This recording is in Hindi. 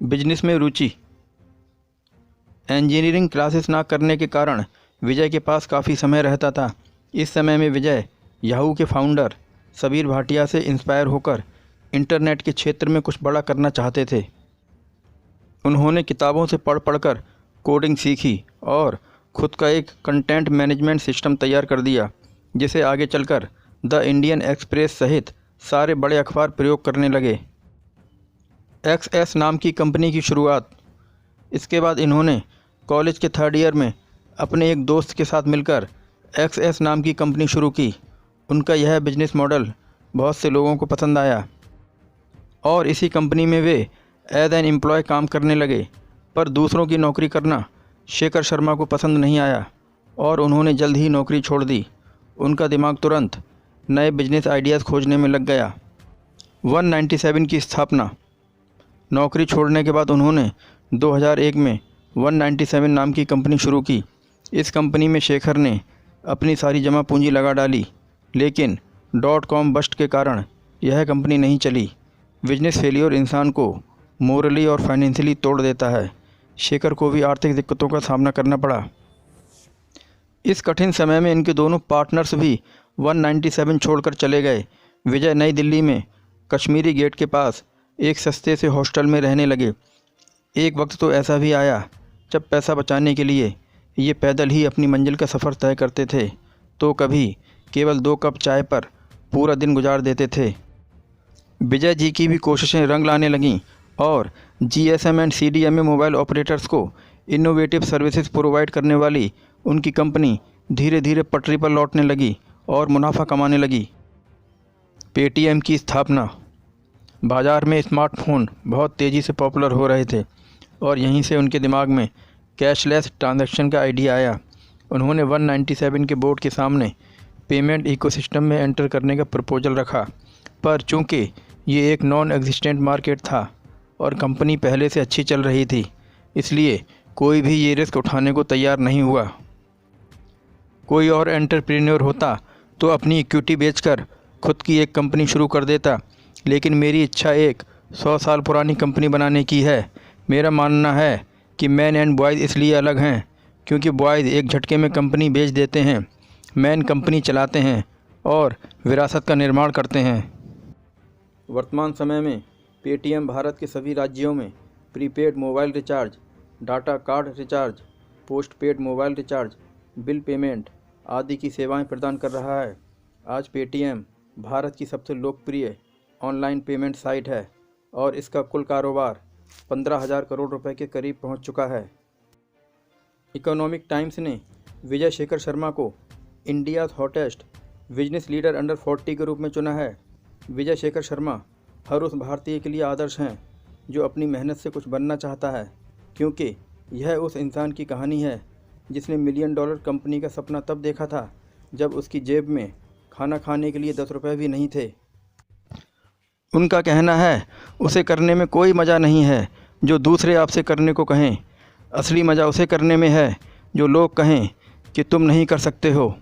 बिजनेस में रुचि। इंजीनियरिंग क्लासेस ना करने के कारण विजय के पास काफ़ी समय रहता था। इस समय में विजय याहू के फाउंडर सबीर भाटिया से इंस्पायर होकर इंटरनेट के क्षेत्र में कुछ बड़ा करना चाहते थे। उन्होंने किताबों से पढ़कर कोडिंग सीखी और ख़ुद का एक कंटेंट मैनेजमेंट सिस्टम तैयार कर दिया, जिसे आगे चलकर द इंडियन एक्सप्रेस सहित सारे बड़े अखबार प्रयोग करने लगे। XS नाम की कंपनी की शुरुआत। इसके बाद इन्होंने कॉलेज के 3rd ईयर में अपने एक दोस्त के साथ मिलकर XS नाम की कंपनी शुरू की। उनका यह बिजनेस मॉडल बहुत से लोगों को पसंद आया और इसी कंपनी में वे एज एन एम्प्लॉय काम करने लगे। पर दूसरों की नौकरी करना शेखर शर्मा को पसंद नहीं आया और उन्होंने जल्द ही नौकरी छोड़ दी। उनका दिमाग तुरंत नए बिजनेस आइडियाज़ खोजने में लग गया। 197 की स्थापना। नौकरी छोड़ने के बाद उन्होंने 2001 में 197 नाम की कंपनी शुरू की। इस कंपनी में शेखर ने अपनी सारी जमा पूंजी लगा डाली, लेकिन .com बस्ट के कारण यह कंपनी नहीं चली। बिजनेस फेलियर इंसान को मोरली और फाइनेंशियली तोड़ देता है। शेखर को भी आर्थिक दिक्कतों का सामना करना पड़ा। इस कठिन समय में इनके दोनों पार्टनर्स भी 197 छोड़कर चले गए। विजय नई दिल्ली में कश्मीरी गेट के पास एक सस्ते से हॉस्टल में रहने लगे। एक वक्त तो ऐसा भी आया जब पैसा बचाने के लिए ये पैदल ही अपनी मंजिल का सफ़र तय करते थे, तो कभी केवल 2 कप चाय पर पूरा दिन गुजार देते थे। विजय जी की भी कोशिशें रंग लाने लगीं और GSM and CDMA mobile operators को इनोवेटिव सर्विसेज प्रोवाइड करने वाली उनकी कंपनी धीरे धीरे पटरी पर लौटने लगी और मुनाफा कमाने लगी। पेटीएम की स्थापना। बाज़ार में स्मार्टफोन बहुत तेज़ी से पॉपुलर हो रहे थे और यहीं से उनके दिमाग में कैशलेस ट्रांजैक्शन का आइडिया आया। उन्होंने 197 के बोर्ड के सामने पेमेंट इकोसिस्टम में एंटर करने का प्रपोजल रखा, पर चूंकि ये एक नॉन एग्जिस्टेंट मार्केट था और कंपनी पहले से अच्छी चल रही थी, इसलिए कोई भी ये रिस्क उठाने को तैयार नहीं हुआ। कोई और एंटरप्रेन्योर होता तो अपनी इक्विटी बेचकर खुद की एक कंपनी शुरू कर देता, लेकिन मेरी इच्छा एक 100 साल पुरानी कंपनी बनाने की है। मेरा मानना है कि मैन एंड बॉयज़ इसलिए अलग हैं क्योंकि बॉयज़ एक झटके में कंपनी बेच देते हैं, मैन कंपनी चलाते हैं और विरासत का निर्माण करते हैं। वर्तमान समय में पेटीएम भारत के सभी राज्यों में prepaid mobile recharge, data card recharge, postpaid mobile recharge, bill payment आदि की सेवाएं प्रदान कर रहा है। आज पेटीएम भारत की सबसे लोकप्रिय ऑनलाइन पेमेंट साइट है और इसका कुल कारोबार 15,000 करोड़ रुपए के करीब पहुंच चुका है। इकोनॉमिक टाइम्स ने विजय शेखर शर्मा को India's hottest business leader under 40 के रूप में चुना है। विजय शेखर शर्मा हर उस भारतीय के लिए आदर्श हैं जो अपनी मेहनत से कुछ बनना चाहता है, क्योंकि यह उस इंसान की कहानी है जिसने $1 मिलियन कंपनी का सपना तब देखा था जब उसकी जेब में खाना खाने के लिए 10 रुपये भी नहीं थे। उनका कहना है, उसे करने में कोई मज़ा नहीं है जो दूसरे आपसे करने को कहें। असली मज़ा उसे करने में है जो लोग कहें कि तुम नहीं कर सकते हो।